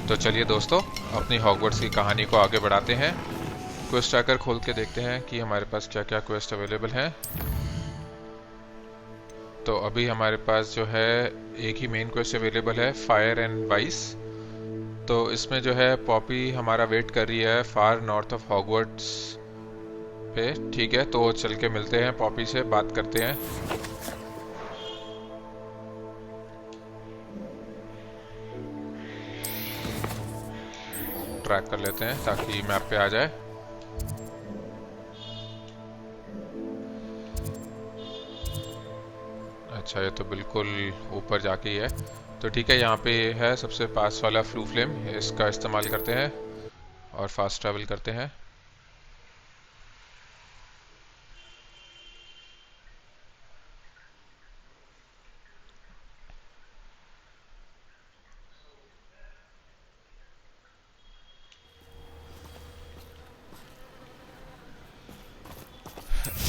तो चलिए दोस्तों, अपनी हॉगवर्ट्स की कहानी को आगे बढ़ाते हैं। क्वेस्ट ट्रैकर खोल के देखते हैं कि हमारे पास क्या क्या क्वेस्ट अवेलेबल हैं। तो अभी हमारे पास जो है एक ही मेन क्वेस्ट अवेलेबल है, फायर एंड वाइस। तो इसमें जो है पॉपी हमारा वेट कर रही है फार नॉर्थ ऑफ हॉगवर्ट्स पे। ठीक है, तो चल के मिलते हैं, पॉपी से बात करते हैं। ट्रैक कर लेते हैं ताकि मैप पे आ जाए। अच्छा, ये तो बिल्कुल ऊपर जाके ही है। तो ठीक है, यहाँ पे है सबसे पास वाला फ्लू फ्लेम, इसका इस्तेमाल करते हैं और फास्ट ट्रैवल करते हैं।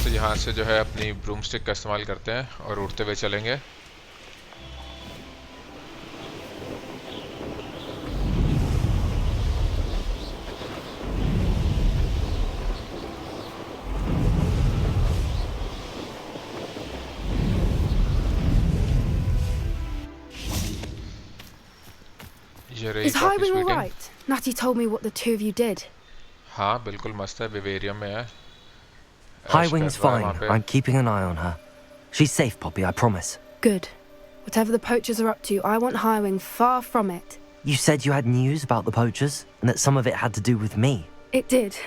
तो यहाँ से जो है अपनी ब्रूम स्टिक का इस्तेमाल करते हैं और उड़ते हुए चलेंगे। Is Highwing all right? Natty told me what the two of you did. हाँ बिल्कुल मस्त है, विवेरियम में है। Highwing's fine. I'm keeping an eye on her. She's safe, Poppy, I promise. Good. Whatever the poachers are up to, I want Highwing far from it. You said you had news about the poachers, and that some of it had to do with me. It did.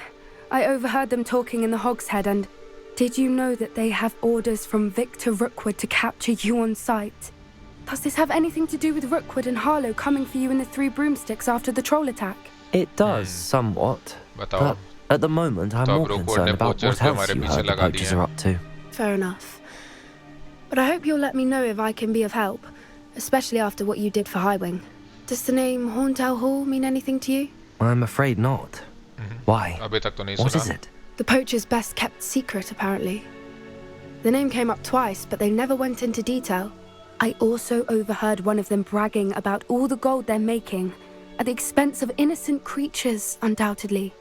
I overheard them talking in the Hogshead, and did you know that they have orders from Victor Rookwood to capture you on sight? Does this have anything to do with Rookwood and Harlow coming for you in the Three Broomsticks after the troll attack? It does, somewhat. But at the moment, I'm more concerned about what else you heard the poachers are up to. Fair enough. But I hope you'll let me know if I can be of help, especially after what you did for Highwing. Does the name Horntail Hall mean anything to you? I'm afraid not. Why? What is it? The poacher's best kept secret, apparently. The name came up twice, but they never went into detail. I also overheard one of them bragging about all the gold they're making, at the expense of innocent creatures, undoubtedly.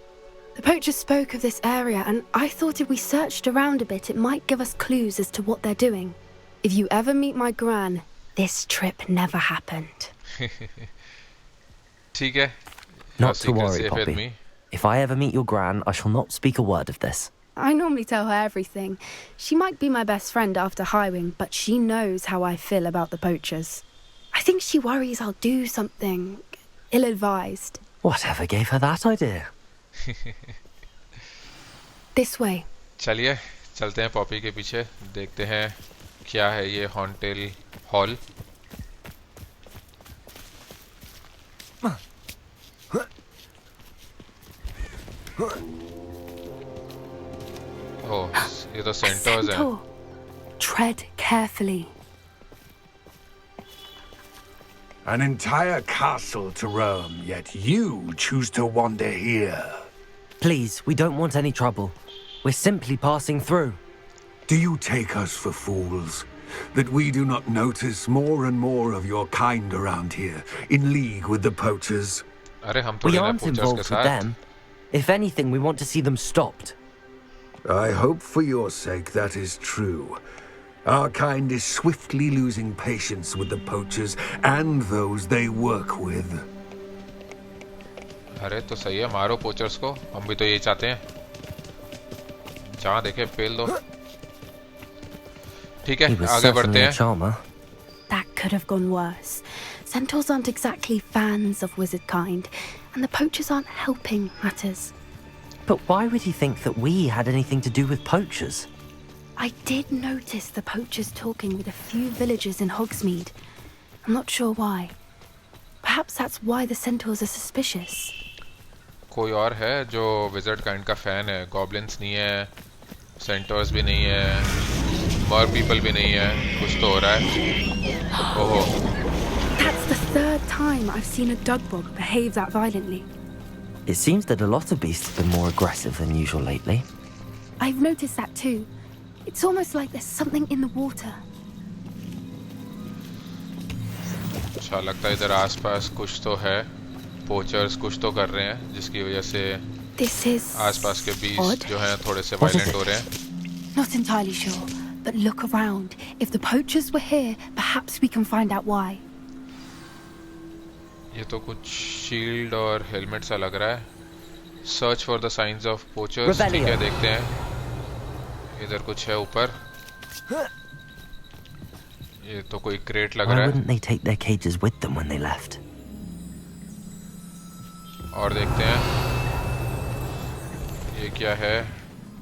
The poachers spoke of this area, and I thought if we searched around a bit, it might give us clues as to what they're doing. If you ever meet my gran, this trip never happened. ठीक है. Not to worry, Poppy. If I ever meet your gran, I shall not speak a word of this. I normally tell her everything. She might be my best friend after Highwing, but she knows how I feel about the poachers. I think she worries I'll do something ill-advised. Whatever gave her that idea? This way. चलिए चलते हैं Poppy के पीछे, देखते हैं क्या है ये हॉन्टेल हॉल। ओह, ये तो सेंटर्स हैं। Tread carefully. An entire castle to roam, yet you choose to wander here. Please, we don't want any trouble. We're simply passing through. Do you take us for fools? That we do not notice more and more of your kind around here, in league with the poachers? We aren't involved with them. If anything, we want to see them stopped. I hope for your sake that is true. Our kind is swiftly losing patience with the poachers and those they work with. अरे तो सही है, मारो poachers को, हम भी तो ये चाहते हैं। जहाँ देखे पेल दो। ठीक है, आगे बढ़ते हैं। That could have gone worse. Centaurs aren't exactly fans of wizard kind, and the poachers aren't helping matters. But why would he think that we had anything to do with poachers? I did notice the poachers talking with a few villagers in Hogsmeade. I'm not sure why. Perhaps that's why the centaurs are suspicious. कोई और है जो wizard kind का fan है? Goblins नहीं है, centres भी नहीं है, मर पीपल भी नहीं है, कुछ तो हो रहा है। ओहो। That's the third time I've seen a dugbog behave that violently. It seems that a lot of beasts have been more aggressive than usual lately. I've noticed that too. It's almost like there's something in the water. अच्छा लगता है इधर आसपास कुछ तो है। Poachers कुछ तो कर रहे हैं जिसकी वजह से आसपास के बीज जो हैं थोड़े से वायलेंट हो रहे हैं. Not entirely sure, but look around. If the poachers were here, perhaps we can find out why. ये तो कुछ शील्ड और हेलमेट सा लग रहा है. Search for the science of poachers. ठीक है, देखते हैं. इधर कुछ है ऊपर. ये तो कोई क्रेट लग रहा है. Why wouldn't they take their cages with them when they left? और देखते हैं ये क्या है.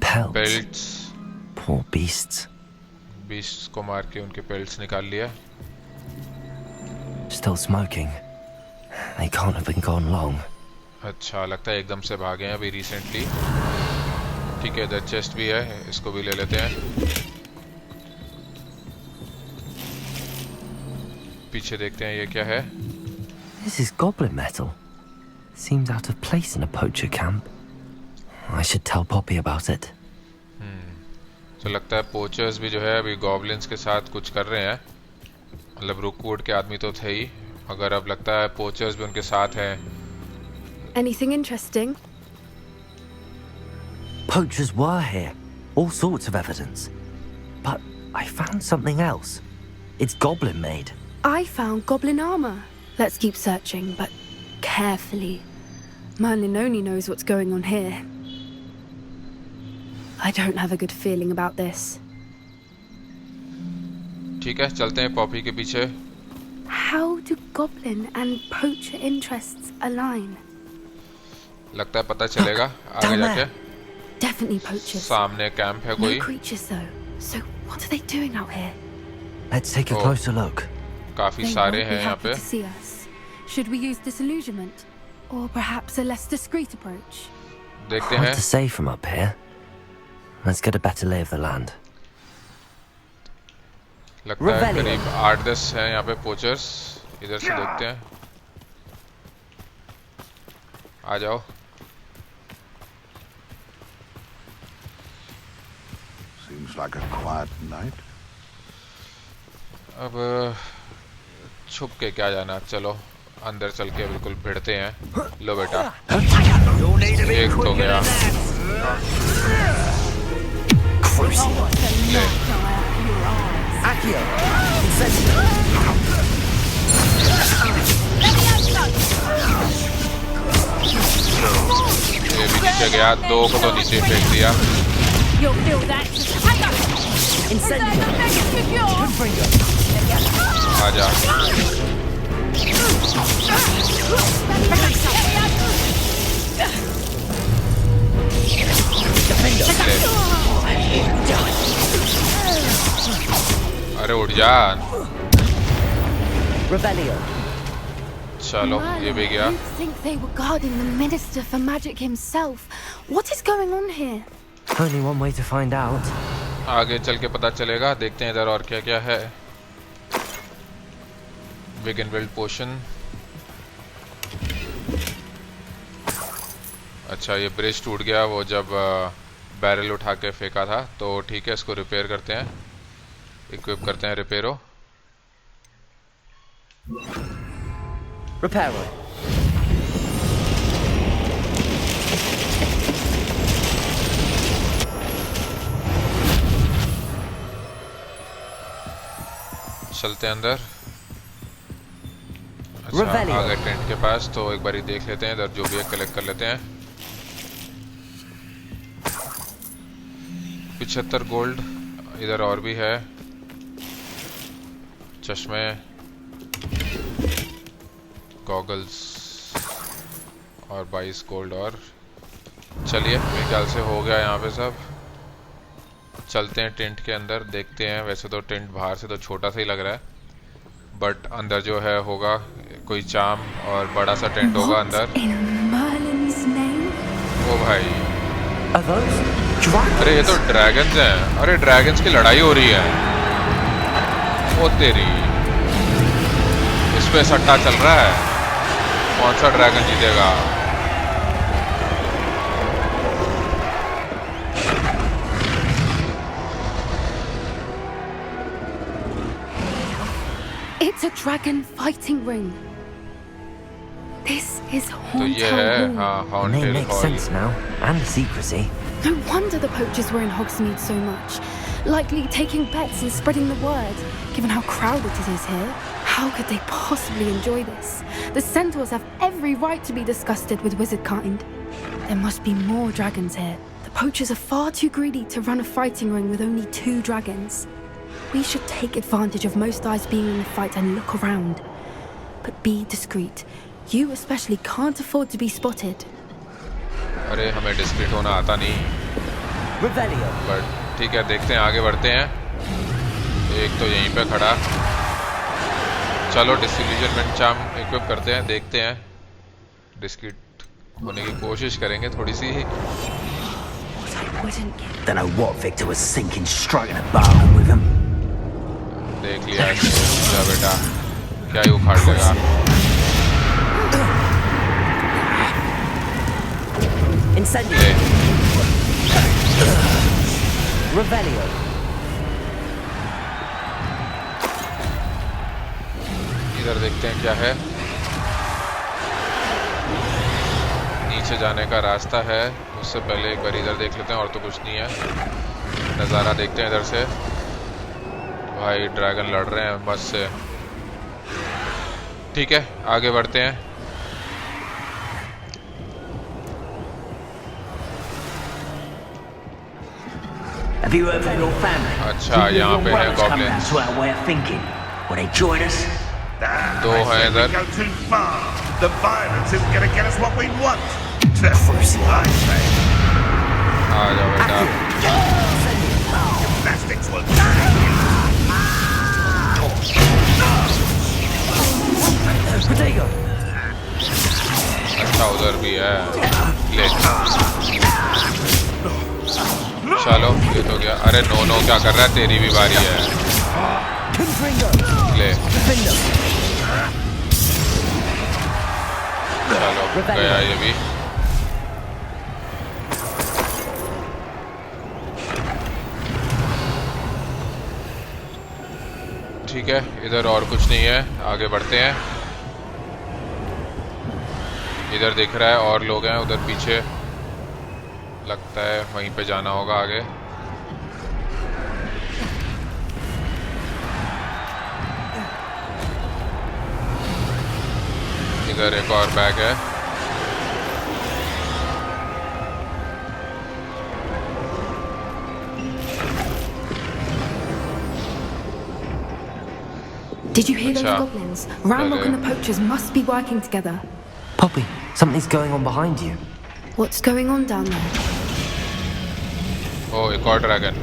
Pelts. Poor beasts. बीस्ट्स को मार के उनके पेल्ट्स निकाल लिया. Still smoking. They can't have been gone long. अच्छा, लगता है एकदम से भागे हैं अभी रिसेंटली. ठीक है, इधर चेस्ट भी है, इसको भी ले लेते हैं. पीछे देखते हैं ये क्या है. This is goblin metal. Seems out of place in a poacher camp. I should tell Poppy about it. तो लगता है पोचर्स भी जो है अभी गॉब्लिन्स के साथ कुछ कर रहे हैं. मतलब रुकवुड के आदमी तो थे ही, मगर अब लगता है पोचर्स भी उनके साथ हैं. Anything interesting? Poachers were here. All sorts of evidence. But I found something else. It's goblin made. I found goblin armor. Let's keep searching, but carefully. Merlin only knows what's going on here. I don't have a good feeling about this. ठीक है, चलते हैं Poppy के पीछे. How do goblin and poacher interests align? लगता है पता चलेगा आगे जाके. Definitely poachers. सामने कैंप है कोई. No creatures though. So what are they doing out here? Let's take a closer look. काफी सारे हैं यहाँ पे. See us. Should we use disillusionment, or perhaps a less discreet approach? देखते हैं. Hard to say from up here. Let's get a better lay of the land. लगता है करीब 8-10 हैं यहाँ पे पोचर्स. इधर से देखते हैं. आ जाओ. Seems like a quiet night. अब छुप के क्या जाना. चलो अंदर चल के बिल्कुल भिड़ते हैं. लो बेटा, एक तो गया. ले. ये भी नीचे गया. 2 को तो नीचे फेंक दिया. आजा. अरे उठ जा. चलो ये भी गया. I think they were guarding the Minister for Magic himself. What is going on here? Only one way to find out. आगे चल के पता चलेगा. देखते हैं इधर और क्या क्या है. बिग एंड बिल्ड पोशन. अच्छा, ये ब्रिज टूट गया वो जब बैरल उठा के फेंका था. तो ठीक है, इसको रिपेयर करते हैं. इक्विप करते हैं रिपेयरो. Reparo. चलते हैं अंदर. अच्छा, आ गए टेंट के पास. तो एक बारी देख लेते हैं इधर जो भी है कलेक्ट कर लेते हैं. 75 गोल्ड. इधर और भी है. चश्मे, गॉगल्स और 22 गोल्ड. और चलिए, मेरे ख्याल से हो गया यहाँ पे सब. चलते हैं टेंट के अंदर. देखते हैं. वैसे तो टेंट बाहर से तो छोटा सा ही लग रहा है, बट अंदर जो है होगा कोई चाम और बड़ा सा टेंट होगा अंदर. ओ भाई, अरे ये तो ड्रैगन्स हैं. अरे ड्रैगन्स की लड़ाई हो रही है. ओ तेरी, इस पे सट्टा चल रहा है. कौन सा ड्रैगन जीतेगा. It's a dragon fighting ring. This is तो Haunted ये है Hall. हाँ The name Haunted makes Hall. sense now, and the secrecy. No wonder the poachers were in Hogsmeade so much. Likely taking bets and spreading the word, given how crowded it is here. How could they possibly enjoy this? The centaurs have every right to be disgusted with wizard kind. There must be more dragons here. The poachers are far too greedy to run a fighting ring with only 2 dragons. We should take advantage of most eyes being in the fight and look around. But be discreet. You especially can't afford to be spotted. अरे हमें discrete होना आता नहीं, Revelio. But ठीक है, देखते हैं, आगे बढ़ते हैं। एक तो यहीं पे खड़ा, चलो डिसिल्यूजनमेंट चार्म इक्विप करते हैं, देखते हैं, डिस्क्रीट होने की कोशिश करेंगे थोड़ी सी ही। Don't know what Victor was thinking, striking a bargain with him. देख लिया जा बेटा, क्या ही उखाड़ लेगा। Incendio. ले, Revelio. इधर देखते हैं क्या है। नीचे जाने का रास्ता है, उससे पहले एक बार इधर देख लेते हैं, और तो कुछ नहीं है। नज़ारा देखते हैं इधर से। भाई ड्रैगन लड़ रहे हैं बस से। ठीक है, आगे बढ़ते हैं। Have you heard from your family? अच्छा, यहाँ पे है goblins. To our way of thinking. Will they join us? दो हैं इधर। Go too far. The violence isn't going to get us what we want. That's what I say. आ जाओ बेटा। Gymnastics will Protego. अच्छा, उधर भी है। ले, चलो ये तो गया। अरे नो नो, क्या कर रहा है, तेरी भी बारी है। ले, चलो गया ये भी। ठीक है, इधर और कुछ नहीं है, आगे बढ़ते हैं। इधर दिख रहा है और लोग हैं, उधर पीछे लगता है वहीं पे जाना होगा आगे। इधर एक और बैग है। Did you hear those Acha. goblins? Ramrock and the poachers must be working together. Poppy, something's going on behind you. What's going on down there? ओ, एक और ड्रैगन।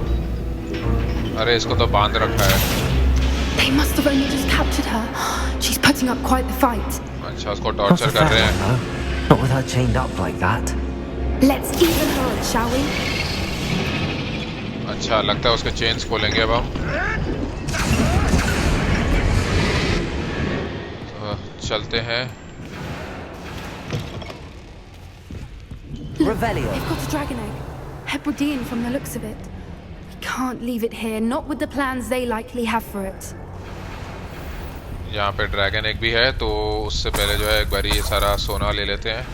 अरे इसको तो बांध रखा है। They must have only just captured her. She's putting up quite the fight. अच्छा, उसको Not टॉर्चर a कर fair रहे one, हैं। though. Not with her chained up like that. Let's even her, shall we? अच्छा, लगता है उसके chains खोलेंगे अब हम। तो चलते हैं। Revelio. They've got a dragon egg. Hebridean from the looks of it. We can't leave it here, not with the plans they likely have for it. यहाँ पे ड्रैगन एक भी है, तो उससे पहले जो है एक बार ये सारा सोना ले लेते हैं।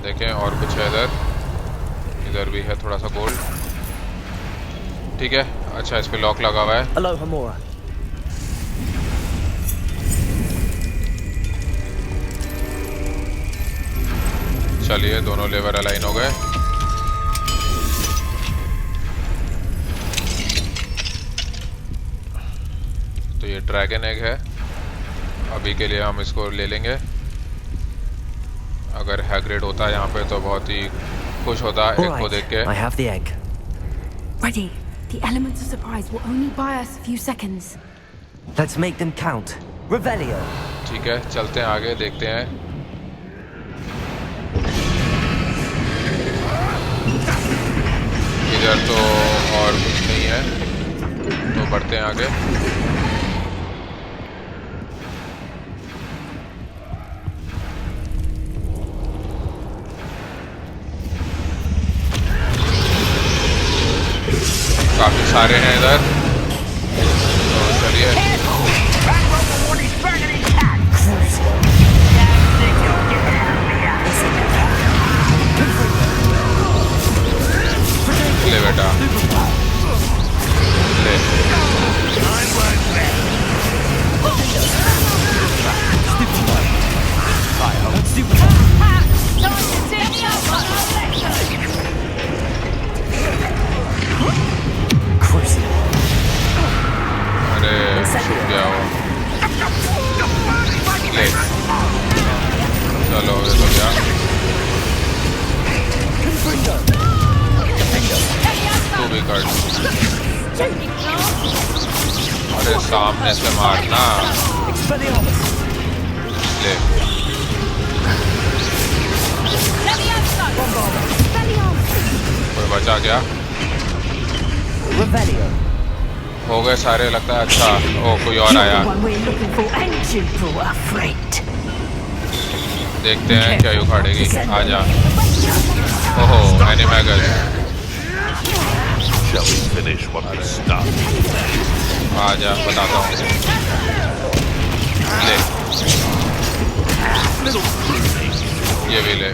देखें और कुछ है इधर। इधर भी है थोड़ा सा गोल्ड। ठीक है, अच्छा इस पे लॉक लगा हुआ है। Aloha Mora. चलिए, दोनों लेवर अलाइन हो गए। तो ये ड्रैगन एग है, अभी के लिए हम इसको ले लेंगे। अगर हैग्रिड होता यहाँ पे तो बहुत ही खुश होता All एग को देख के। right, I have the egg. Ready. The element of surprise will only buy us a few seconds. Let's make them count. Revelio. ठीक है, चलते हैं आगे, देखते हैं। इधर तो और कुछ नहीं है, तो बढ़ते हैं आगे। काफी सारे हैं इधर। अरे सामने से मारना। ले कोई बचा क्या? हो गए सारे लगता है। अच्छा ओ कोई और आया, देखते हैं क्या ही उखाड़ेगी। आजा। ओहो एनिमैगस। आजा बताता हूँ। ले ये भी ले।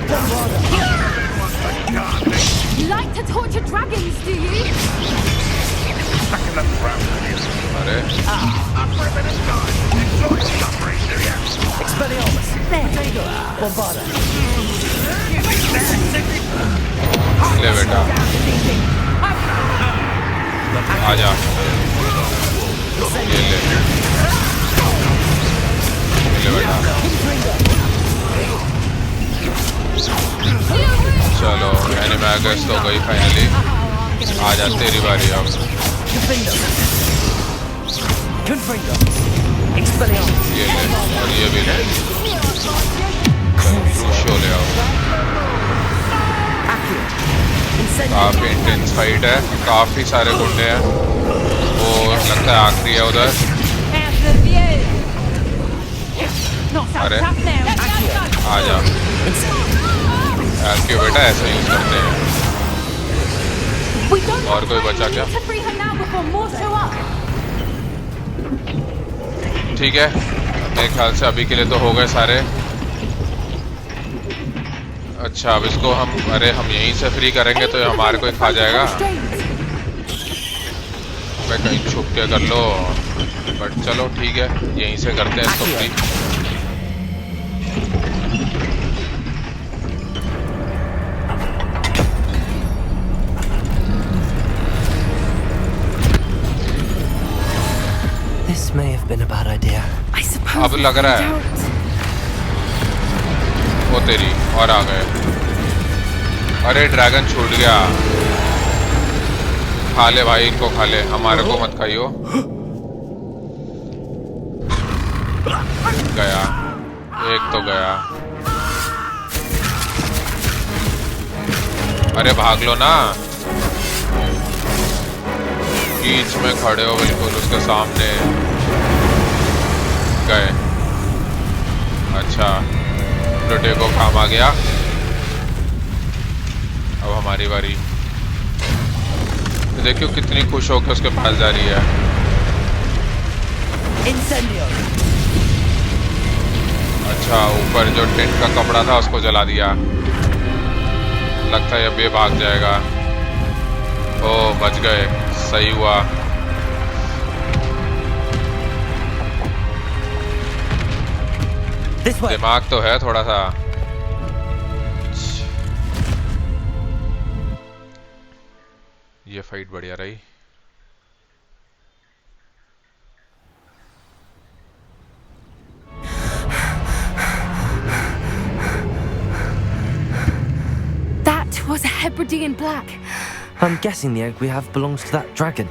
You like to torture dragons, do you? अरे ले बेटा आजा। ये ले बेटा। चलो एनिमैगस तो गई फाइनली। आजा तेरी बारी अब। ये ले और ये भी ले। शो ले आओ। काफी इंटेंस फाइट है, काफी सारे गुंडे हैं। वो लगता है आखिरी है उधर। अरे आजा। क्यों बेटा ऐसा यूज करते हैं। और कोई बचा क्या? ठीक है मेरे ख्याल से अभी के लिए तो हो गए सारे। अच्छा अब इसको हम अरे हम यहीं से फ्री करेंगे तो हमारे को खा जाएगा। मैं कहीं छुप के कर लो, बट चलो ठीक है यहीं से करते हैं इसको free. This may have been a bad idea. I suppose अब लग रहा है वो तेरी और आ गए। अरे ड्रैगन छूट गया। खा ले भाई इनको, खा ले, हमारे को मत खाइयो। गया एक तो गया। अरे भाग लो ना, बीच में खड़े हो बिल्कुल उसके सामने। गए। अच्छा प्रोटे को काम आ गया। अब हमारी बारी। तो देखियो कितनी खुश होकर उसके पास जा रही है। अच्छा ऊपर जो टेंट का कपड़ा था उसको जला दिया। लगता है अब ये भाग जाएगा। ओ बच गए, सही हुआ। दिमाग तो है थोड़ा सा। ये फाइट बढ़िया रही। That was a Hebridean black. I'm guessing the egg we have belongs to that dragon.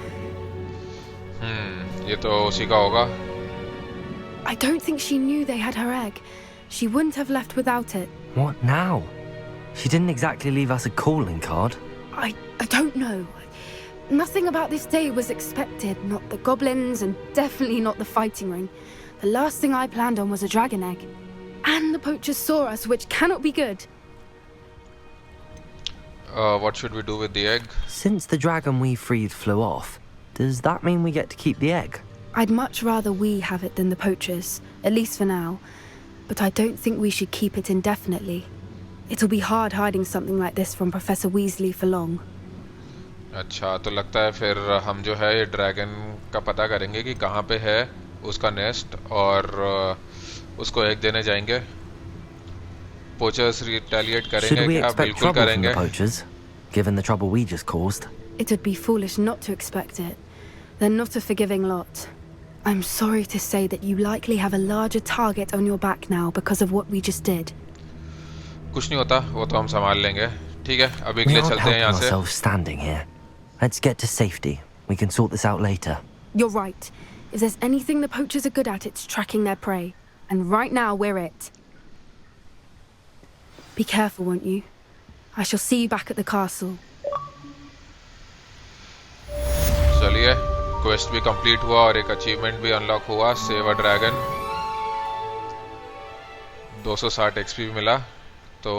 ये तो उसी का होगा। I don't think she knew they had her egg. She wouldn't have left without it. What now? She didn't exactly leave us a calling card. I don't know. Nothing about this day was expected. Not the goblins, and definitely not the fighting ring. The last thing I planned on was a dragon egg. And the poachers saw us, which cannot be good. What should we do with the egg? Since the dragon we freed flew off, does that mean we get to keep the egg? I'd much rather we have it than the poachers, at least for now. But I don't think we should keep it indefinitely. It'll be hard hiding something like this from Professor Weasley for long. अच्छा तो लगता है फिर हम जो है ये dragon का पता करेंगे कि कहाँ पे है उसका नेस्ट, और उसको एग देने जाएंगे। पोचर्स रिटेलिएट करेंगे क्या? बिल्कुल करेंगे। Poachers, given the trouble we just caused. It would be foolish not to expect it. They're not a forgiving lot. I'm sorry to say that you likely have a larger target on your back now because of what we just did. कुछ नहीं होता, वो तो हम संभाल लेंगे। ठीक है अभी के लिए चलते हैं यहाँ से। Standing here. Let's get to safety. We can sort this out later. You're right. If there's anything the poachers are good at, it's tracking their prey. And right now, we're it. Be careful, won't you? I shall see you back at the castle. चलिए, quest भी complete हुआ और एक achievement भी unlock हुआ, save a dragon. 260 XP भी मिला। तो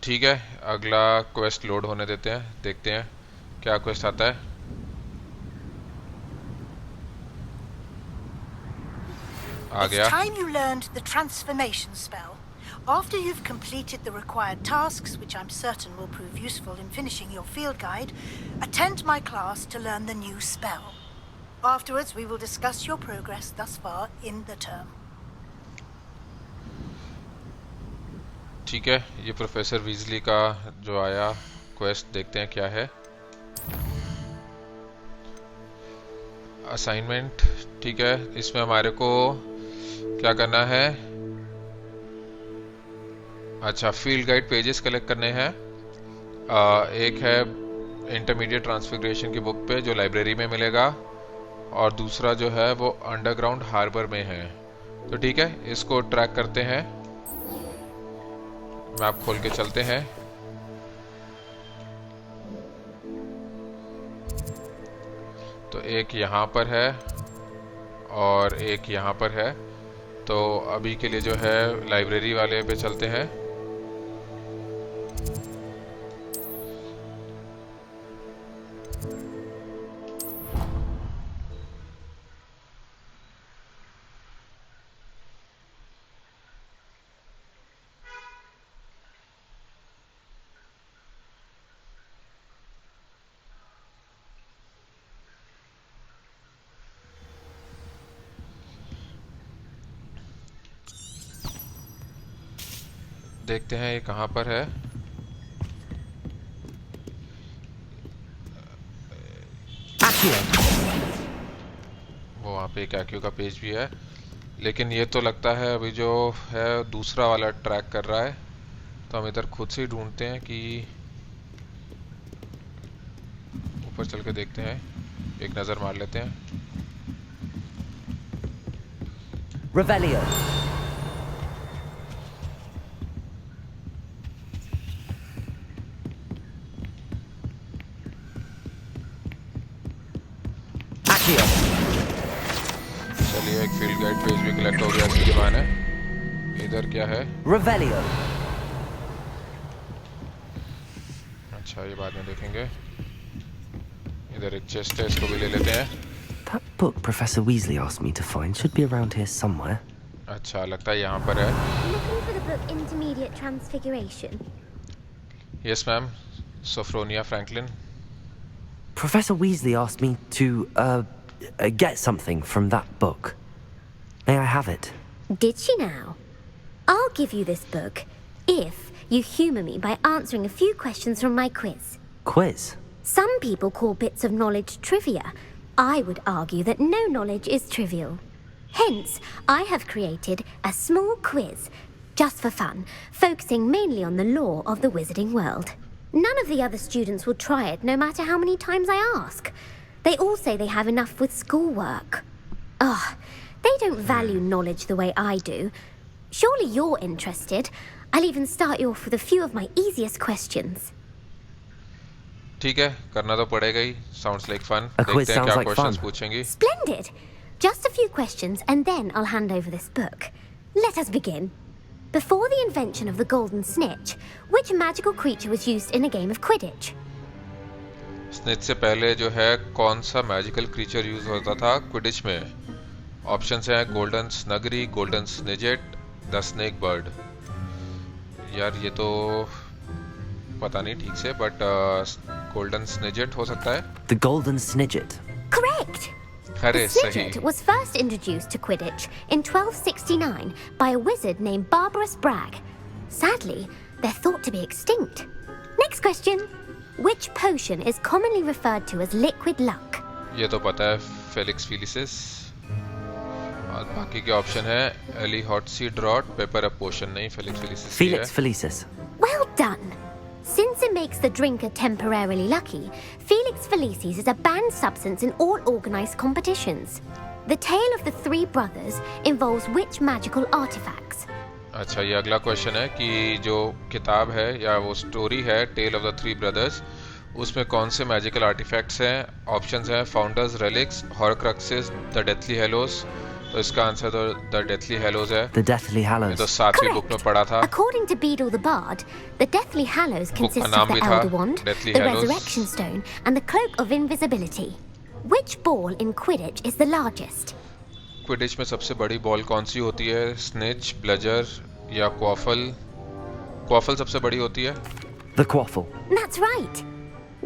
ठीक है, अगला क्वेस्ट लोड होने देते हैं, देखते हैं क्या क्वेस्ट आता है। आ गया। It's time you learned the transformation spell. After you've completed the required tasks, which I'm certain will prove useful in finishing your field guide, attend my class to learn the new spell. Afterwards, we will discuss your progress thus far in the term. ठीक है, ये professor Weasley का जो आया quest, देखते हैं क्या है। असाइनमेंट, ठीक है, इसमें हमारे को क्या करना है? अच्छा, फील्ड गाइड पेजेस कलेक्ट करने हैं। एक है इंटरमीडिएट ट्रांसफिगरेशन की बुक पे जो लाइब्रेरी में मिलेगा, और दूसरा जो है वो अंडरग्राउंड हार्बर में है। तो ठीक है, इसको ट्रैक करते हैं। मैप खोल के चलते हैं। तो एक यहाँ पर है और एक यहाँ पर है। तो अभी के लिए जो है लाइब्रेरी वाले पे चलते हैं। देखते हैं ये कहाँ पर है। वो वहाँ पे एक एक्यू का पेज भी है, लेकिन ये तो लगता है अभी जो है दूसरा वाला ट्रैक कर रहा है। तो हम इधर खुद से ही ढूंढते हैं कि ऊपर चल के देखते हैं, एक नज़र मार लेते हैं। Revelio. चलिए, एक फील्ड गाइड पेज भी कलेक्ट हो गया इसके बहाने। इधर क्या है? Revelio. अच्छा, ये बाद में देखेंगे। इधर एक चेस्ट है, इसको भी ले लेते हैं। That book Professor Weasley asked me to find should be around here somewhere. अच्छा, लगता है यहाँ पर है। Looking for the book Intermediate Transfiguration? Yes, ma'am. Sophronia Franklin. Professor Weasley asked me to, get something from that book. May I have it? Did she now? I'll give you this book if you humour me by answering a few questions from my quiz. Quiz? Some people call bits of knowledge trivia. I would argue that no knowledge is trivial. Hence, I have created a small quiz, just for fun, focusing mainly on the lore of the wizarding world. None of the other students will try it, no matter how many times I ask. They all say they have enough with schoolwork. Ugh, they don't value knowledge the way I do. Surely you're interested. I'll even start you off with a few of my easiest questions. ठीक है, करना तो पड़ेगा ही। Sounds like fun. A quiz देखते हैं sounds क्या like questions fun. पूछेंगी। Splendid! Just a few questions and then I'll hand over this book. Let us begin. Before the invention of the golden snitch, which magical creature was used in a game of Quidditch? Snitch से पहले जो है कौन सा magical creature use होता था Quidditch में? Options हैं गोल्डन स्नगरी, golden snidget, the snake bird. यार ये तो पता नहीं ठीक से, बट गोल्डन स्निजेट हो सकता है। The Golden Snidget. Correct! अरे The सही। Snidget was first introduced to Quidditch in 1269 by a wizard named Barbarous Bragg. Sadly, they're thought to be extinct. Next question. Which potion is commonly referred to as liquid luck? ये तो पता है, Felix फिलिसिस। और बाकी के option है Eli hot सी drought, paper अ पोशन। नहीं, Felix फिलिसिस ही है। Felix Felicis. Well done. Since it makes the drinker temporarily lucky, Felix Felicis is a banned substance in all organized competitions. The tale of the three brothers involves which magical artifacts? अच्छा, ये अगला question है कि जो किताब है या वो स्टोरी है tale of the three brothers, उसमें कौन से मैजिकल आर्टिफैक्ट्स हैं? ऑप्शंस हैं founders relics, horcruxes, the Deathly Hallows. तो इसका आंसर तो द डेथली हेलोस है। The Deathly Hallows. ये तो 7वीं बुक में पढ़ा था। According to Beedle the Bard, the Deathly Hallows consists of the Elder Wand, the Resurrection Stone, and the Cloak of Invisibility. Which ball in Quidditch is the largest? Quidditch में सबसे बड़ी ball कौन सी होती है? Snitch, ब्लजर या क्वाफल? क्वाफल सबसे बड़ी होती है। The Quaffle. That's right.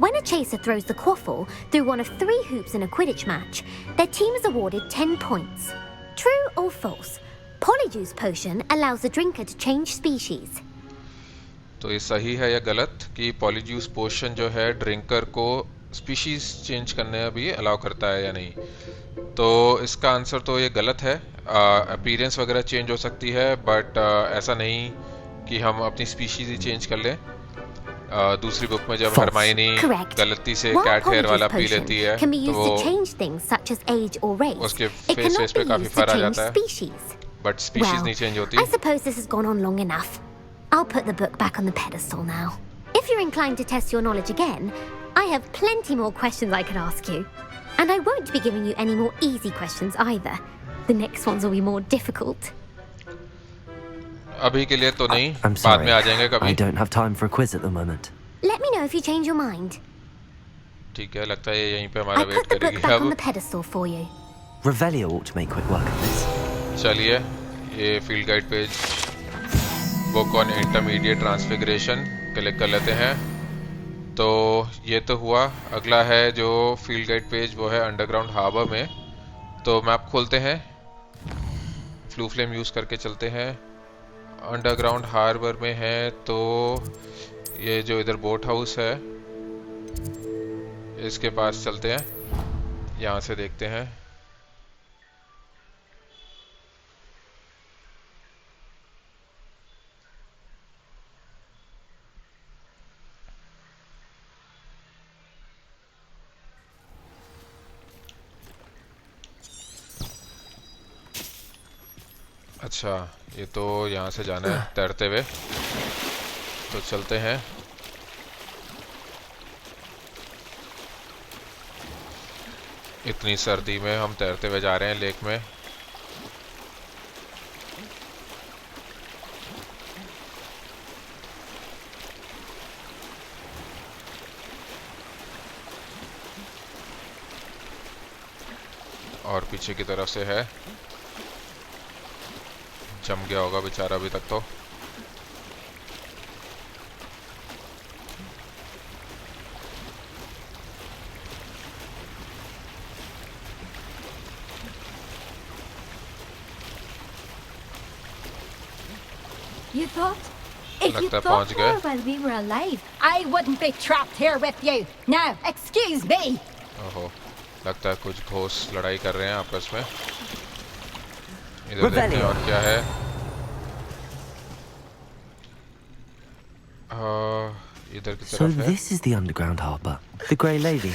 When a chaser throws the quaffle through one of 3 hoops in a Quidditch match, their team is awarded 10 points. True or false? Polyjuice potion allows the drinker to change species. तो ये सही है या गलत कि पॉलीज्यूस पोशन जो है drinker को स्पीशीज चेंज करने भी अलाउ करता है या नहीं? तो इसका आंसर तो ये गलत है। अपीयरेंस वगैरह चेंज हो सकती है बट ऐसा नहीं कि हम अपनी स्पीशीज ही चेंज कर लें। दूसरी बुक में जब हरमाइनी गलती से कैट हेयर वाला पी लेती है तो वो उसके फेस पे काफी फर्क आ जाता है बट स्पीशीज नहीं चेंज होती। I suppose this has gone on long enough. I'll put the book back on the pedestal now. If you're inclined to test your knowledge again, I have plenty more questions I could ask you. And I won't be giving you any more easy questions either. The next ones will be more difficult. अभी के लिए तो नहीं, I'm बाद sorry. में आ जाएंगे कभी। I don't have time for a quiz at the moment. Let me know if you change your mind. ठीक है, लगता है ये यहीं पे हमारा I weight put the book करेगी back on अब। the pedestal for you. Revelio ought to make quick work of this. चलिए, ये field guide page book on intermediate transfiguration click कर लेते हैं। तो ये तो हुआ। अगला है जो फील्ड गाइड पेज वो है अंडरग्राउंड हार्बर में। तो मैप खोलते हैं, फ्लू फ्लेम यूज करके चलते हैं। अंडरग्राउंड हार्बर में है तो ये जो इधर बोट हाउस है इसके पास चलते हैं, यहाँ से देखते हैं। अच्छा, ये तो यहाँ से जाना है तैरते हुए, तो चलते हैं। इतनी सर्दी में हम तैरते हुए जा रहे हैं लेक में। और पीछे की तरफ से है, जम गया होगा बेचारा अभी तक तो। You thought? If you लगता है thought पहुंच गए। more while we were alive, I wouldn't be trapped here with you. Now, excuse me. ओहो, लगता है कुछ घोष लड़ाई कर रहे हैं आपस में। इधर देखते हैं और क्या है। इधर की So तरफ है। this is the underground harbour. The Grey Lady.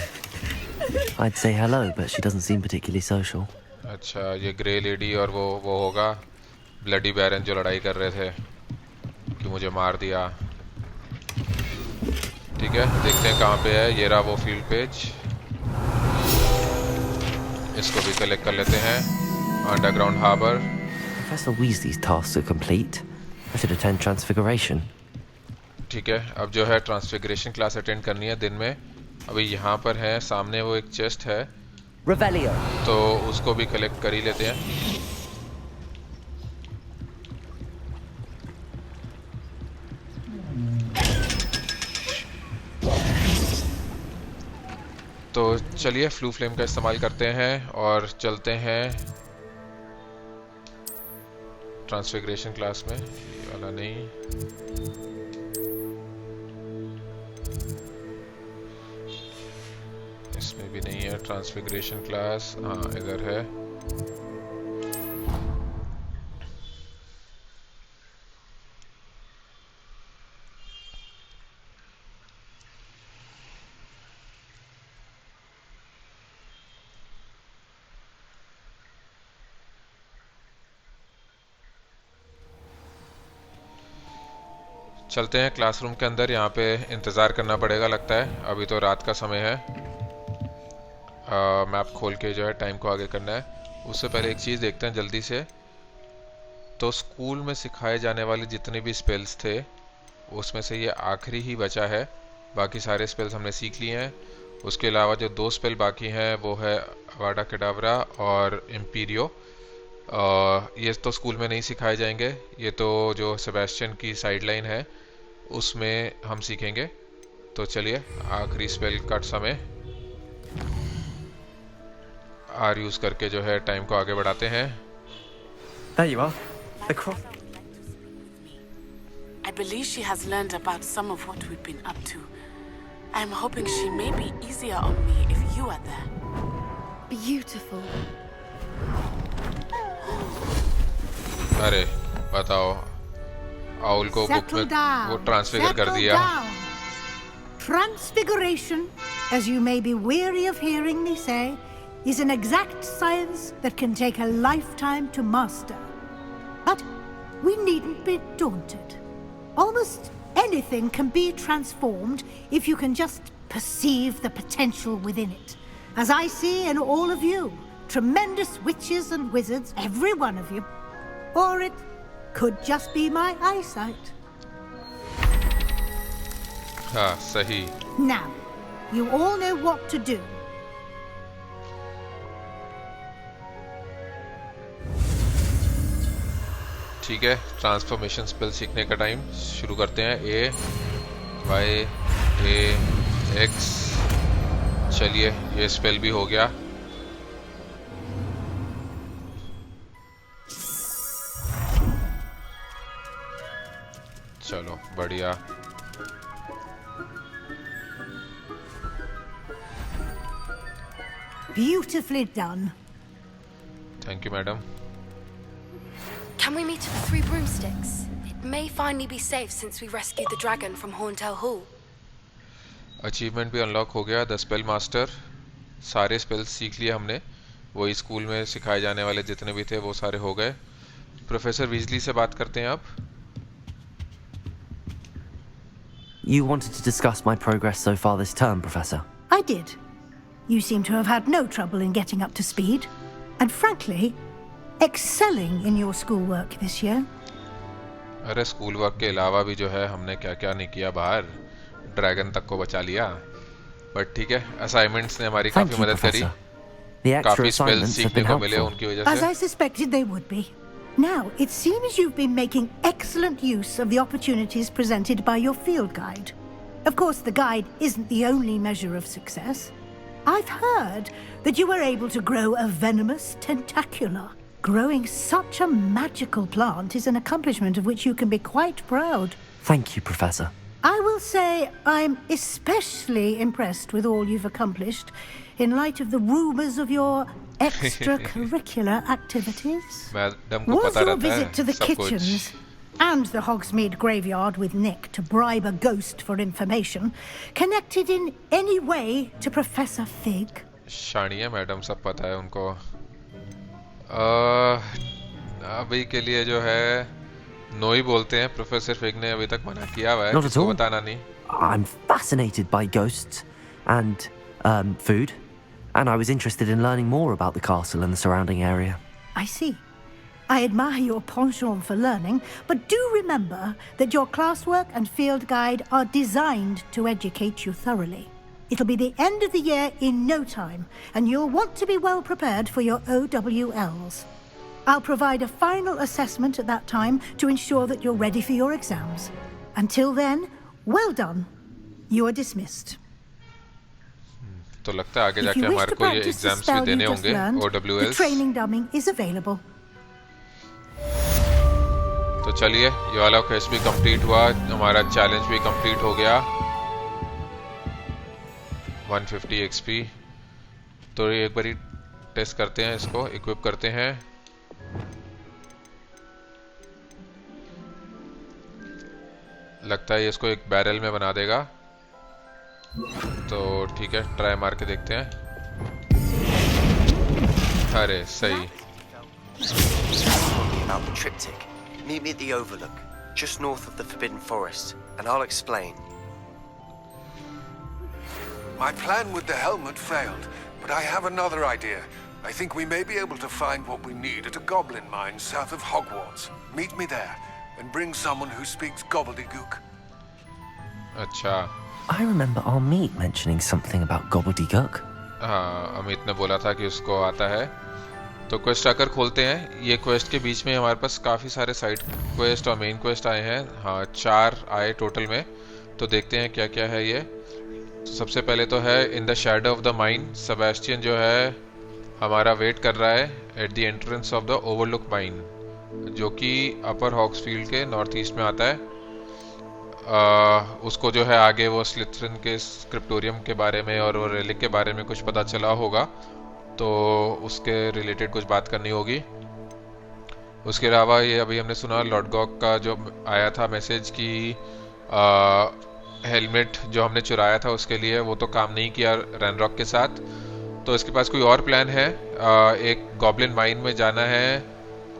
I'd say hello, but she doesn't seem particularly social. अच्छा, ये ग्रे लेडी और वो होगा ब्लडी बैरन जो लड़ाई कर रहे थे कि मुझे मार दिया। ठीक है, देखते हैं कहाँ पे है। ये रहा वो फील्ड पेज, इसको भी कलेक्ट कर लेते हैं। Underground harbour. Professor Weasley's tasks are complete. I should attend Transfiguration. ठीक है, अब जो है ट्रांसफिगरेशन क्लास अटेंड करनी है दिन में। अभी यहाँ पर है सामने वो एक चेस्ट है, Revelio. तो उसको भी कलेक्ट कर ही लेते हैं। तो चलिए फ्लू फ्लेम का इस्तेमाल करते हैं और चलते हैं ट्रांसफिगरेशन क्लास में। ये वाला नहीं, इसमें भी नहीं है ट्रांसफिगरेशन क्लास। हाँ, इधर है। चलते हैं क्लासरूम के अंदर। यहाँ पे इंतज़ार करना पड़ेगा लगता है, अभी तो रात का समय है। मैप खोल के जो है टाइम को आगे करना है। उससे पहले एक चीज़ देखते हैं जल्दी से। तो स्कूल में सिखाए जाने वाले जितने भी स्पेल्स थे उसमें से ये आखिरी ही बचा है। बाकी सारे स्पेल्स हमने सीख लिए हैं। उसके अलावा जो 2 स्पेल बाकी हैं वो है अवाडा केडावरा और इम्पीरियो। ये तो स्कूल में नहीं सिखाए जाएंगे, ये तो जो सेबेस्टियन की साइडलाइन है उसमें हम सीखेंगे। तो चलिए आखिरी स्पेल का समय आर यूज़ करके जो है टाइम को आगे बढ़ाते हैं। There you are. The cross. I believe she has learned about some of what we've been up to. I'm hoping she may be easier on me if you are there. Beautiful. अरे बताओ, owl को book में वो transfigure कर दिया। Transfiguration, as you may be weary of hearing me say, is an exact science that can take a lifetime to master. But we needn't be daunted. Almost anything can be transformed if you can just perceive the potential within it. As I see in all of you, tremendous witches and wizards, every one of you. Or it could just be my eyesight. हाँ सही। Now, you all know what to do. ठीक है, transformation spell सीखने का time शुरू करते हैं। ए Y ए x. चलिए ये स्पेल भी हो गया। चलो बढ़िया। Beautifully done. Thank you madam. Can we meet at the 3 broomsticks? It may finally be safe since we rescued the dragon from Horntail Hall. Achievement भी अनलॉक हो गया। The spell master. सारे स्पेल्स सीख लिए हमने, वही स्कूल में सिखाए जाने वाले जितने भी थे वो सारे हो गए। प्रोफेसर वीजली से बात करते हैं अब। You wanted to discuss my progress so far this term, Professor? I did. You seem to have had no trouble in getting up to speed. And frankly, excelling in your schoolwork this year. अरे school work के अलावा भी जो है हमने क्या क्या नहीं किया बाहर। ड्रैगन तक को बचा लिया। बट ठीक है, असाइनमेंट्स ने हमारी काफी मदद करी। काफी स्पेल्स सीखने को मिले उनकी वजह से। As I suspected they would be. Now, it seems you've been making excellent use of the opportunities presented by your field guide. Of course, the guide isn't the only measure of success. I've heard that you were able to grow a venomous tentacula. Growing such a magical plant is an accomplishment of which you can be quite proud. Thank you, Professor. I will say I'm especially impressed with all you've accomplished in light of the rumors of your extracurricular activities. Was your visit to the kitchens and the Hogsmeade graveyard with Nick to bribe a ghost for information connected in any way to Professor Fig? शानी है madam, सब पता है उनको। अभी के लिए जो है नो ही बोलते हैं। प्रोफेसर फिग ने अभी तक मना किया हुआ है, किसको बताना नहीं। I'm fascinated by ghosts and food, and I was interested in learning more about the castle and the surrounding area. I see. I admire your penchant for learning, but do remember that your classwork and field guide are designed to educate you thoroughly. It'll be the end of the year in no time, and you'll want to be well prepared for your OWLs. I'll provide a final assessment at that time to ensure that you're ready for your exams. Until then, well done. You are dismissed. तो लगता है आगे जाके हमारे को ये exams भी देने होंगे OWLs. The training dummy is available. तो चलिए ये वाला क्वेस्ट भी कंप्लीट हुआ, हमारा चैलेंज भी कंप्लीट हो गया। 150 XP। तो एक बारी टेस्ट करते हैं, इसको इक्विप करते हैं। लगता है ये इसको एक बैरल में बना देगा, तो ठीक है ट्राई मार के देखते हैं। अरे सही। About the triptych. Meet me at the Overlook, just north of the Forbidden Forest. and I'll explain. My plan with the helmet failed, but I have another idea. I think we may be able to find what we need at a goblin mine south of Hogwarts. Meet me there, and bring someone who speaks gobbledygook. अच्छा I remember our meet mentioning something about gobbledygook. हाँ, अमित ने बोला था कि उसको आता है। तो क्वेस्ट आकर खोलते हैं। ये क्वेस्ट के बीच में हमारे पास काफ़ी सारे साइड क्वेस्ट और मेन क्वेस्ट आए हैं। हाँ, 4 आए टोटल में। तो देखते हैं क्या क्या है ये। तो सबसे पहले तो है in the shadow of the mine. Sebastian जो है हमारा वेट कर रहा है at the entrance of the overlook mine, जो कि अपर हॉग्सफील्ड के नॉर्थ ईस्ट में आता है। उसको जो है आगे वो स्लिथरिन के स्क्रिप्टोरियम के बारे में और वो रेलिक के बारे में कुछ पता चला होगा, तो उसके रिलेटेड कुछ बात करनी होगी। उसके अलावा ये अभी हमने सुना लॉर्ड गॉक का जो आया था मैसेज कि हेलमेट जो हमने चुराया था उसके लिए, वो तो काम नहीं किया रैनरॉक के साथ। तो इसके पास कोई और प्लान है। एक गॉब्लिन माइन में जाना है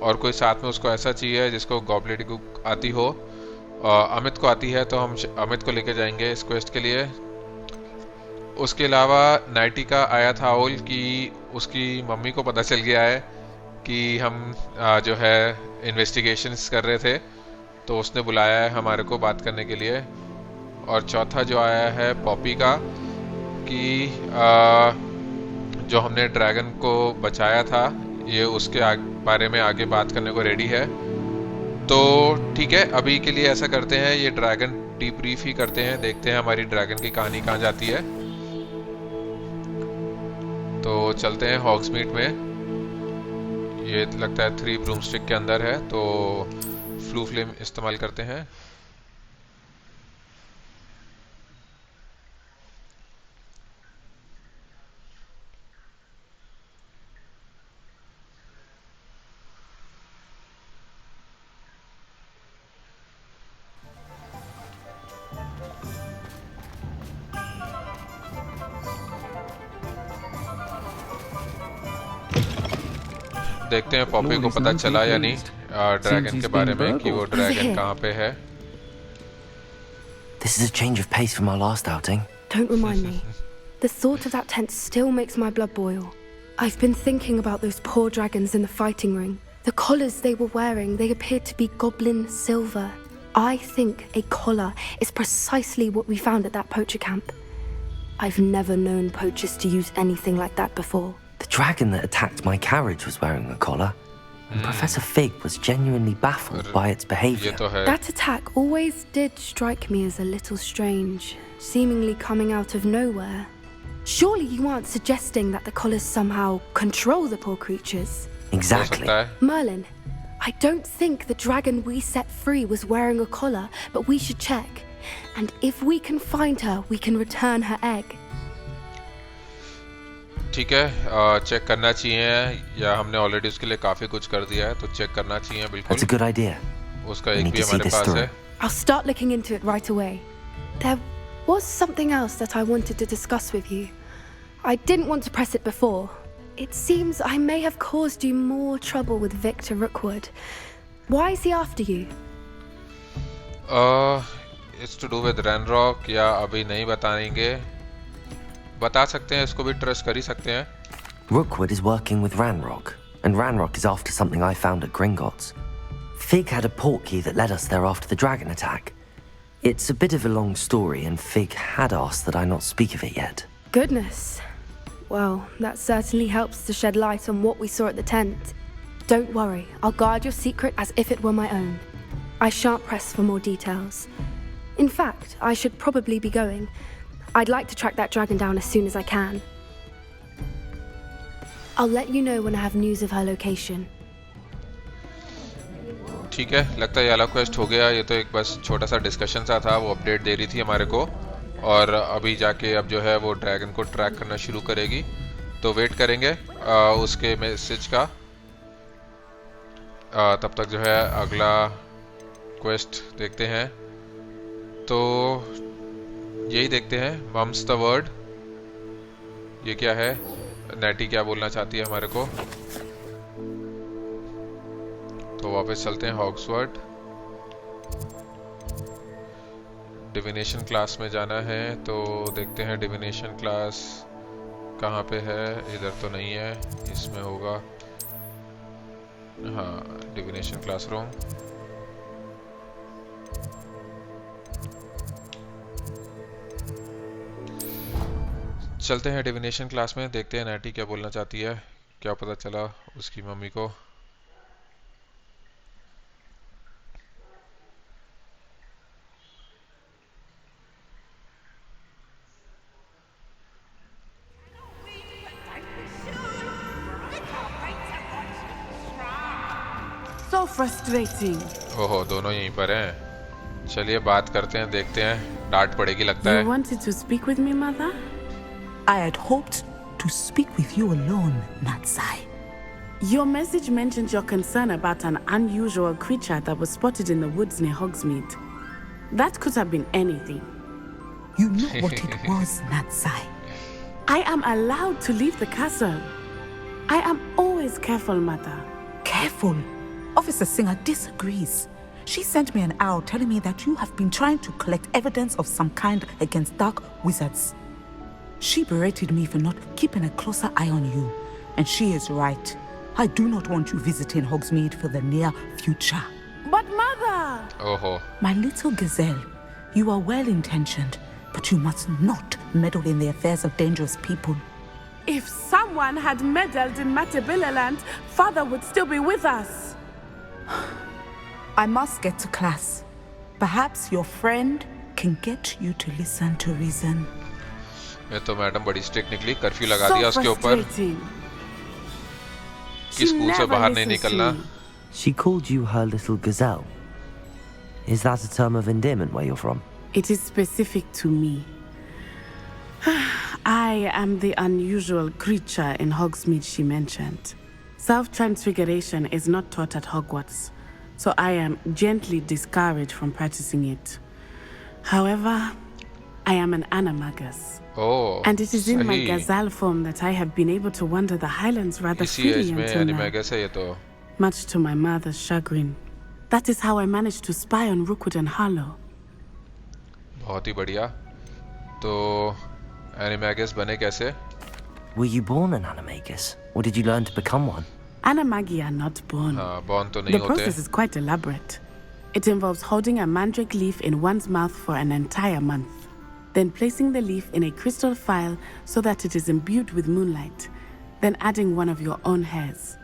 और कोई साथ में उसको ऐसा चाहिए जिसको गॉब्लिन आती हो। अमित को आती है तो हम अमित को लेके जाएंगे इस क्वेस्ट के लिए। उसके अलावा नाइटी का आया था ओल कि उसकी मम्मी को पता चल गया है कि हम जो है इन्वेस्टिगेशंस कर रहे थे, तो उसने बुलाया है हमारे को बात करने के लिए। और चौथा जो आया है पॉपी का कि जो हमने ड्रैगन को बचाया था, ये उसके बारे में आगे बात करने को रेडी है। तो ठीक है, अभी के लिए ऐसा करते हैं, ये ड्रैगन डीब्रीफ ही करते हैं, देखते हैं हमारी ड्रैगन की कहानी कहाँ जाती है। तो चलते हैं हॉग्समीड में। ये लगता है 3 ब्रूमस्टिक के अंदर है, तो फ्लू फ्लेम इस्तेमाल करते हैं। देखते हैं पॉपी को पता चला या नहीं ड्रैगन के बारे में कि वो ड्रैगन कहाँ पे है। This is a change of pace from our last outing. Don't remind me. The thought of that tent still makes my blood boil. I've been thinking about those poor dragons in the fighting ring. The collars they were wearing, they appeared to be goblin silver. I think a collar is precisely what we found at that poacher camp. I've never known poachers to use anything like that before. The dragon that attacked my carriage was wearing a collar, and Professor Fig was genuinely baffled by its behavior. That attack always did strike me as a little strange, seemingly coming out of nowhere. Surely you aren't suggesting that the collars somehow control the poor creatures? Exactly. Merlin, I don't think the dragon we set free was wearing a collar, but we should check. And if we can find her, we can return her egg. ठीक है, check करना चाहिए, या हमने already उसके लिए काफी कुछ कर दिया है, तो चेक करना चाहिए बिल्कुल। That's a good idea. उसका एक भी हमारे पास है। I'll start looking into it right away. There was something else that I wanted to discuss with you. I didn't want to press it before. It seems I may have caused you more trouble with Victor Rookwood. Why is he after you? It's to do with Ranrock, या अभी नहीं बताएंगे। बता सकते हैं, इसको भी trust कर ही सकते हैं। Rookwood is working with Ranrock, and Ranrock is after something I found at Gringotts. Fig had a portkey that led us there after the dragon attack. It's a bit of a long story, and Fig had asked that I not speak of it yet. Goodness. Well, that certainly helps to shed light on what we saw at the tent. Don't worry, I'll guard your secret as if it were my own. I shan't press for more details. In fact, I should probably be going. I'd like to track that dragon down as soon as I can. I'll let you know when I have news of her location. ठीक है, लगता है ये वाला quest हो गया। ये तो एक बस छोटा सा डिस्कशन सा था, वो अपडेट दे रही थी हमारे को। और अभी जाके अब जो है वो ड्रैगन को ट्रैक करना शुरू करेगी, तो वेट करेंगे उसके मैसेज का। तब तक जो है अगला क्वेस्ट देखते हैं। तो यही देखते हैं, मम्स द वर्ड। ये क्या है, नैटी क्या बोलना चाहती है हमारे को। तो वापस चलते हैं हॉग्सवर्ड। डिविनेशन क्लास में जाना है, तो देखते हैं डिविनेशन क्लास कहाँ पे है। इधर तो नहीं है, इसमें होगा। हाँ, डिविनेशन क्लासरूम। चलते हैं डिविनेशन क्लास में, देखते हैं नैटी क्या बोलना चाहती है, क्या पता चला उसकी मम्मी को। So frustrating. ओहो, दोनों यहीं पर हैं। चलिए बात करते हैं, देखते हैं। डांट पड़ेगी लगता है। You wanted to speak with me, Mother? I had hoped to speak with you alone, Natsai. Your message mentioned your concern about an unusual creature that was spotted in the woods near Hogsmeade. That could have been anything. You know what it was, Natsai. I am allowed to leave the castle. I am always careful, Mother. Careful? Officer Singer disagrees. She sent me an owl telling me that you have been trying to collect evidence of some kind against dark wizards. She berated me for not keeping a closer eye on you. And she is right. I do not want you visiting Hogsmeade for the near future. But Mother! ओहो। My little gazelle, you are well-intentioned, but you must not meddle in the affairs of dangerous people. If someone had meddled in Matabeleland, Father would still be with us. I must get to class. Perhaps your friend can get you to listen to reason. ये तो madam बड़ी strict निकली, curfew लगा दिया उसके ऊपर कि school से बाहर नहीं निकलना। She called you her little gazelle. Is that a term of endearment where you're from? It is specific to me. I am the unusual creature in Hogsmeade she mentioned. Self-transfiguration is not taught at Hogwarts, so I am gently discouraged from practicing it. However, I am an animagus. Oh, and it is in my gazelle form that I have been able to wander the highlands rather freely until now. Much to my mother's chagrin. That is how I managed to spy on Rookwood and Harlow. बहुत ही बढ़िया। तो animagus बने कैसे? Were you born an animagus, or did you learn to become one? Animagi are not born. हाँ, born तो नहीं The होते। process is quite elaborate. It involves holding a mandrake leaf in one's mouth for an entire month, then placing the leaf in a crystal phial so that it is imbued with moonlight, then adding one of your own hairs.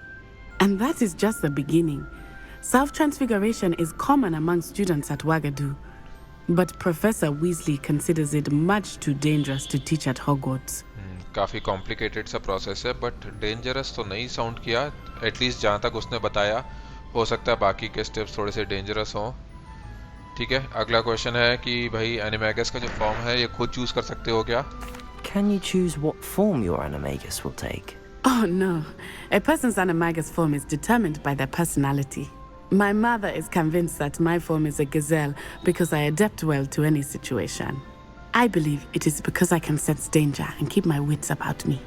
And that is just the beginning. Self-transfiguration is common among students at Wagadu, but Professor Weasley considers it much too dangerous to teach at Hogwarts. काफी complicated सा process है, but dangerous तो नहीं sound किया, at least जहाँ तक उसने बताया। हो सकता है बाकी के स्टेप्स थोड़े से डेंजरस हों। ठीक है, अगला क्वेश्चन है कि भाई एनिमेगस का जो फॉर्म है ये खुद चूज कर सकते हो क्या? Can you choose what form your animagus will take? Oh no, a person's animagus form is determined by their personality. My mother is convinced that my form is a gazelle because I adapt well to any situation. I believe it is because I can sense danger and keep my wits about me.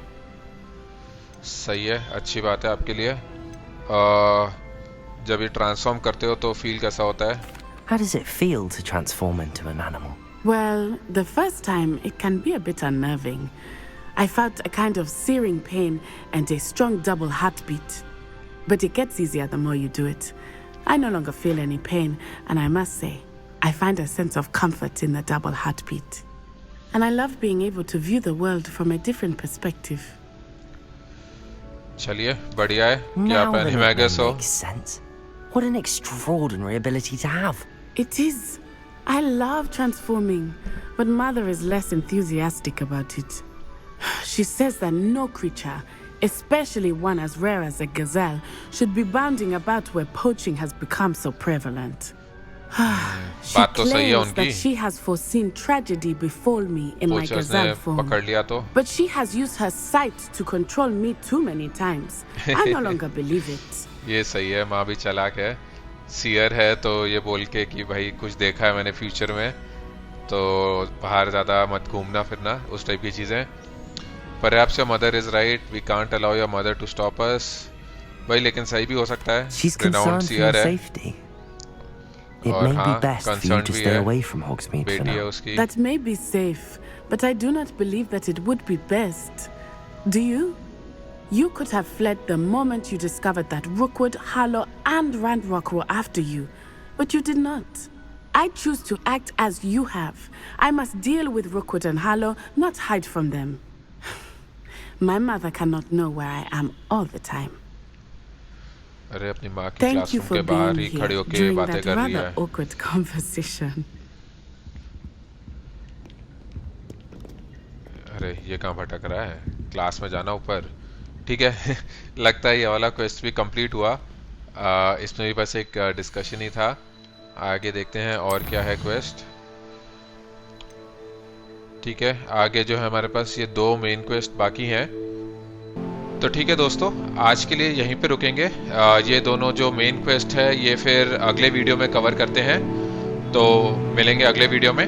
सही है, अच्छी बात है आपके लिए। जब ये transform करते हो तो फील कैसा होता है? How does it feel to transform into an animal? Well, the first time it can be a bit unnerving. I felt a kind of searing pain and a strong double heartbeat. But it gets easier the more you do it. I no longer feel any pain, and I must say, I find a sense of comfort in the double heartbeat. And I love being able to view the world from a different perspective. चलिए, बढ़िया है कि आप एनिमेगस हो। Makes sense. What an extraordinary ability to have. It is. I love transforming, but Mother is less enthusiastic about it. She says that no creature, especially one as rare as a gazelle, should be bounding about where poaching has become so prevalent. She claims that she has foreseen tragedy befall me in my gazelle form. But she has used her sight to control me too many times. I no longer believe it. ये सही है, माँ भी चालाक है, shear है, तो ये बोल के कि भाई कुछ देखा है मैंने फ्यूचर में, तो बाहर ज़्यादा मत घूमना फिरना, उस टाइप की चीज़ें। Perhaps your mother is right. We can't allow your mother to stop us. भाई लेकिन सही भी हो सकता है। She's concerned for your safety. It और may be हाँ best for you concern to भी stay है, away from Hogsmeade for बेटी है now. उसकी। That may be safe, but I do not believe that it would be best. Do you? You could have fled the moment you discovered that Rookwood, Harlow, and Ranrock were after you, but you did not. I choose to act as you have. I must deal with Rookwood and Harlow, not hide from them. My mother cannot know where I am all the time. अरे अपनी माँ की Thank you classroom for के बाहर being ही खड़ी here होके during बातें that कर रही rather है। awkward conversation. अरे ये कहाँ भटक रहा है, क्लास में जाना ऊपर। ठीक है लगता है ये वाला क्वेस्ट भी कंप्लीट हुआ। इसमें भी बस एक डिस्कशन ही था। आगे देखते हैं और क्या है क्वेस्ट। ठीक है, आगे जो है हमारे पास ये 2 मेन क्वेस्ट बाकी हैं। तो ठीक है दोस्तों, आज के लिए यहीं पे रुकेंगे। ये दोनों जो मेन क्वेस्ट है ये फिर अगले वीडियो में कवर करते हैं। तो मिलेंगे अगले वीडियो में।